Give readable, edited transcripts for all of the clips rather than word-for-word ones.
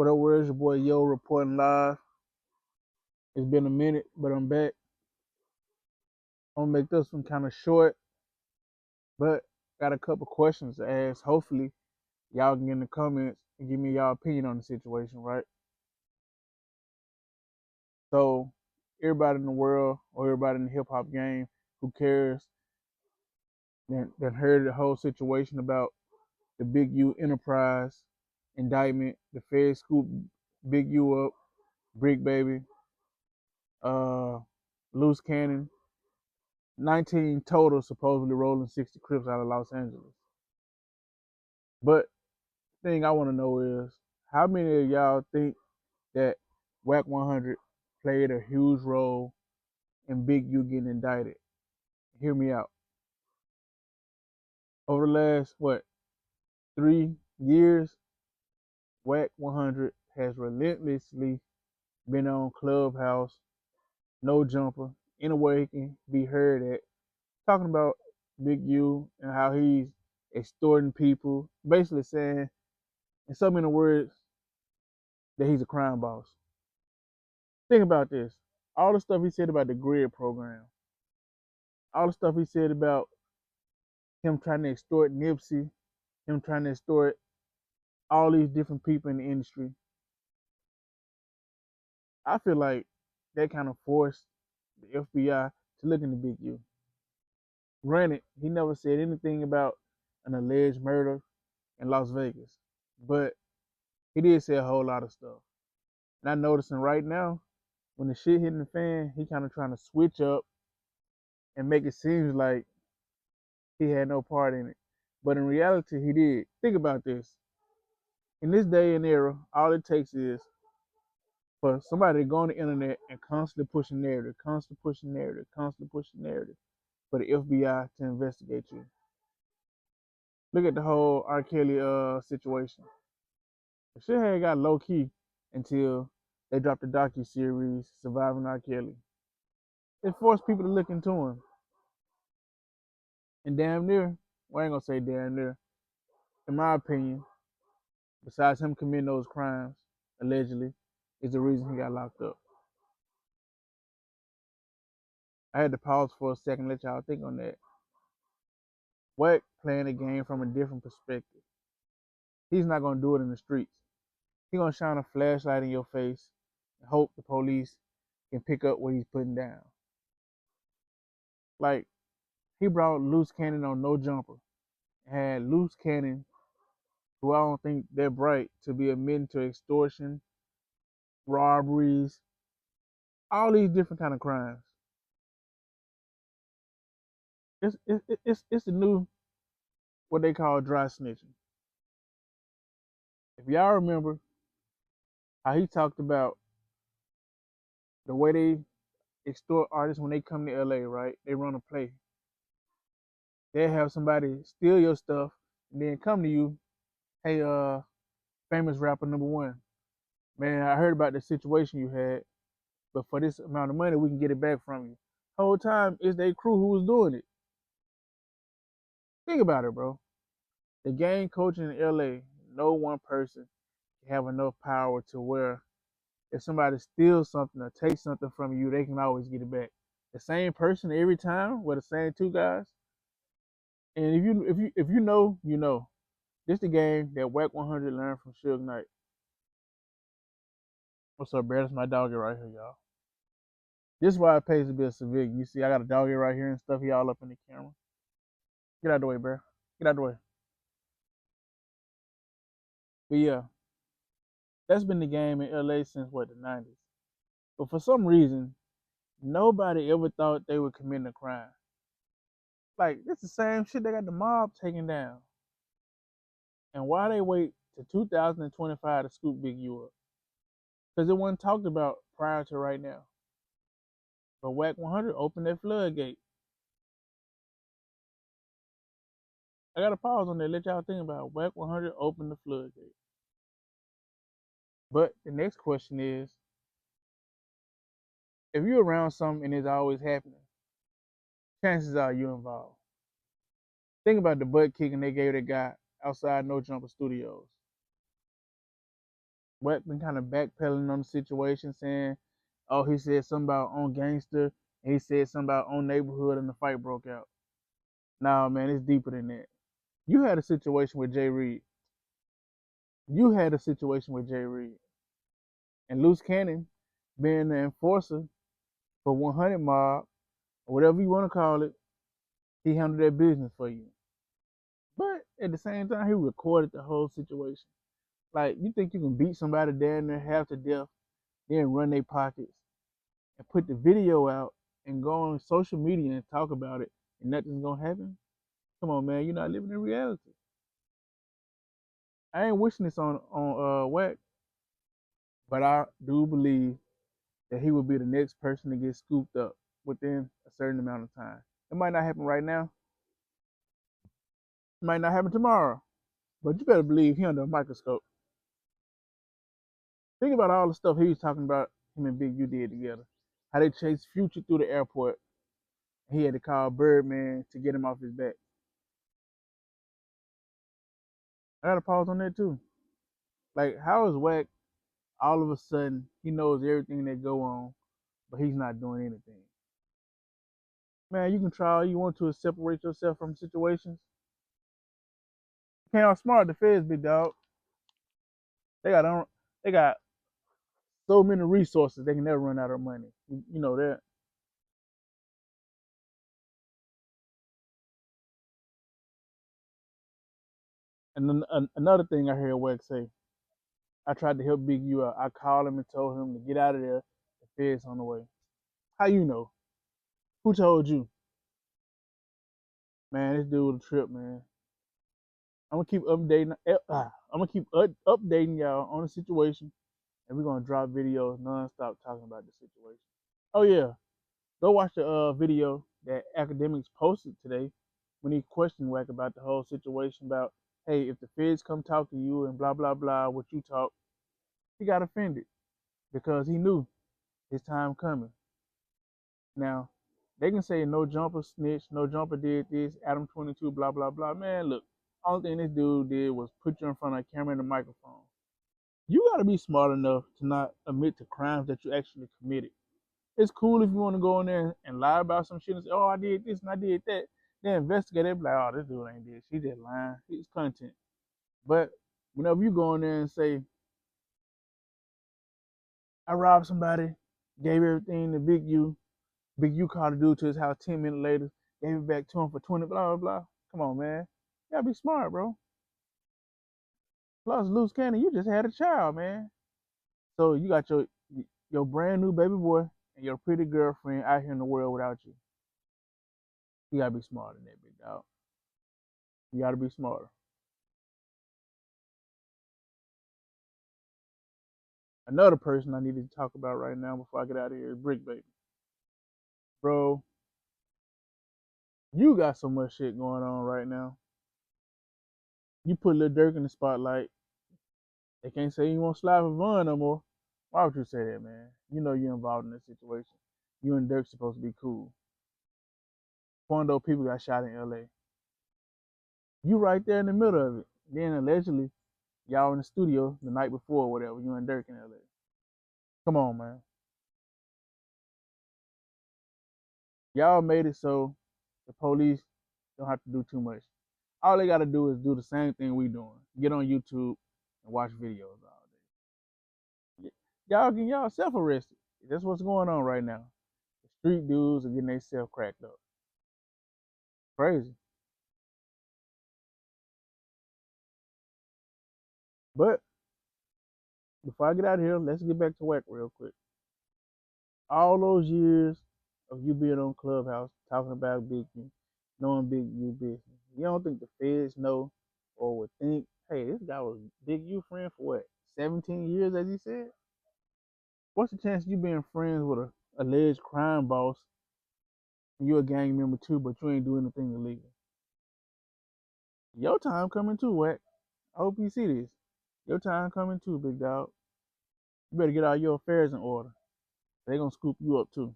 What up, where's your boy Yo reporting live? It's been a minute, but I'm back. I'm gonna make this one kind of short, but got a couple questions to ask. Hopefully, y'all can get in the comments and give me y'all opinion on the situation, right? So, everybody in the world or everybody in the hip hop game who cares, then heard the whole situation about the Big U Enterprise indictment, the Fed scoop Big U up, Brick Baby, uh, Loose Cannon, 19 total supposedly rolling 60 Crips out of Los Angeles. But the thing I want to know is how many of y'all think that WACK 100 played a huge role in Big U getting indicted? Hear me out. Over the last, 3 years, WACK 100 has relentlessly been on Clubhouse, No Jumper, anywhere he can be heard at, talking about Big U and how he's extorting people, basically saying, in so many words, that he's a crime boss. Think about this. All the stuff he said about the grid program, all the stuff he said about him trying to extort Nipsey, him trying to extort all these different people in the industry. I feel like that kind of forced the FBI to look into Big U. Granted, he never said anything about an alleged murder in Las Vegas, but he did say a whole lot of stuff. And I'm noticing right now, when the shit hitting the fan, he kind of trying to switch up and make it seem like he had no part in it. But in reality, he did. Think about this. In this day and era, all it takes is for somebody to go on the internet and constantly pushing narrative, constantly pushing narrative, constantly pushing narrative for the FBI to investigate you. Look at the whole R. Kelly situation. The shit had got low key until they dropped the docu-series Surviving R. Kelly. It forced people to look into him. And damn near, well, I ain't gonna say damn near, in my opinion, besides him committing those crimes, allegedly, is the reason he got locked up. I had to pause for a second, let y'all think on that. WACK playing the game from a different perspective. He's not gonna do it in the streets. He's gonna shine a flashlight in your face and hope the police can pick up what he's putting down. Like, he brought Loose Cannon on No Jumper, had Loose Cannon, who I don't think they're bright, to be admitting to extortion, robberies, all these different kind of crimes. It's the new what they call dry snitching. If y'all remember how he talked about the way they extort artists when they come to LA, right? They run a play. They have somebody steal your stuff and then come to you, hey, famous rapper number one, man, I heard about the situation you had, but for this amount of money, we can get it back from you. Whole time it's their crew who was doing it. Think about it, bro. The gang coaching in LA, no one person can have enough power to where if somebody steals something or takes something from you, they can always get it back. The same person every time with the same two guys. And if you know, you know. This the game that WACK 100 learned from Suge Knight. What's up, bro? That's my doggy right here, y'all. This is why it pays to be a civilian. You see, I got a doggy right here and stuff. He all up in the camera. Get out of the way, bro. Get out of the way. But yeah, that's been the game in LA since the 90s. But for some reason, nobody ever thought they would commit a crime. Like, it's the same shit they got the mob taking down. And why they wait to 2025 to scoop Big U up? Because it wasn't talked about prior to right now. But WACK 100 opened that floodgate. I got to pause on that, let y'all think about it. WACK 100 opened the floodgate. But the next question is, if you're around something and it's always happening, chances are you're involved. Think about the butt kicking they gave that guy outside No Jumper Studios. WACK been kind of backpedaling on the situation, saying, "Oh, he said something about on gangster, and he said something about on neighborhood, and the fight broke out." Nah, man, it's deeper than that. You had a situation with Jay Reed. You had a situation with Jay Reed, and Loose Cannon, being the enforcer for 100 Mob, or whatever you want to call it, he handled that business for you. But at the same time, he recorded the whole situation. Like, you think you can beat somebody down there half to death, then run their pockets and put the video out and go on social media and talk about it, and nothing's gonna happen? Come on, man, you're not living in reality. I ain't wishing this on WACK, but I do believe that he will be the next person to get scooped up within a certain amount of time. It might not happen right now. It might not happen tomorrow. But you better believe he under a microscope. Think about all the stuff he was talking about him and Big U did together. How they chased Future through the airport. He had to call Birdman to get him off his back. I gotta pause on that too. Like, how is WACK all of a sudden he knows everything that go on, but he's not doing anything? Man, you can try all you want to separate yourself from situations. You can't outsmart the feds, big dog. They got they got so many resources they can never run out of money. You know that. And then another thing I heard WACK say, I tried to help Big U out. I called him and told him to get out of there. The feds on the way. How you know? Who told you? Man, this dude a trip, man. I'm gonna keep updating. I'm gonna keep updating y'all on the situation, and we're gonna drop videos nonstop talking about the situation. Oh yeah, go watch the video that academics posted today when he questioned WACK about the whole situation about, hey, if the feds come talk to you and blah blah blah, what you talk. He got offended because he knew his time coming. Now, they can say no jumper snitch, no jumper did this, Adam 22, blah, blah, blah. Man, look, only thing this dude did was put you in front of a camera and a microphone. You got to be smart enough to not admit to crimes that you actually committed. It's cool if you want to go in there and lie about some shit and say, oh, I did this and I did that. Then investigate it, be like, oh, this dude ain't this. He just lying. He's content. But whenever you go in there and say, I robbed somebody, gave everything to Big U called a dude to his house 10 minutes later, gave it back to him for 20, blah, blah, blah. Come on, man. You gotta be smart, bro. Plus, Loose Cannon, you just had a child, man. So you got your brand new baby boy and your pretty girlfriend out here in the world without you. You gotta be smarter than that, big dog. You gotta be smarter. Another person I need to talk about right now before I get out of here is Brick Baby. Bro, you got so much shit going on right now. You put Lil Durk in the spotlight. They can't say you won't slide for Vaughn no more. Why would you say that, man? You know you're involved in this situation. You and Dirk supposed to be cool. Quando people got shot in LA. You right there in the middle of it. Then allegedly, y'all in the studio the night before or whatever, you and Dirk in LA. Come on, man. Y'all made it so the police don't have to do too much. All they gotta do is do the same thing we doing. Get on YouTube and watch videos all day. Y'all getting y'all self arrested. That's what's going on right now. The street dudes are getting themselves cracked up. Crazy. But before I get out of here, let's get back to WACK real quick. All those years of you being on Clubhouse talking about Big U, knowing Big U business, you don't think the feds know or would think, hey, this guy was Big U friend for what, 17 years, as he said? What's the chance of you being friends with a alleged crime boss and you're a gang member too, but you ain't doing anything illegal? Your time coming too, WACK. I hope you see this. Your time coming too, big dog. You better get all your affairs in order. They're gonna scoop you up too.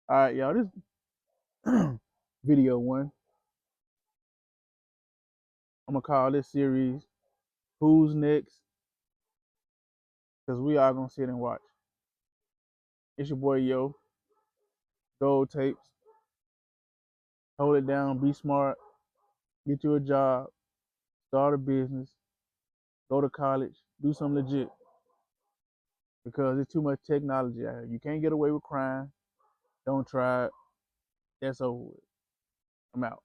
All right, y'all. This video one. I'm gonna call this series "Who's Next," because we all gonna sit and watch. It's your boy Yo, Gold Tapes. Hold it down, be smart, get you a job, start a business, go to college, do something legit. Because there's too much technology out here. You can't get away with crime. Don't try it. That's over with. I'm out.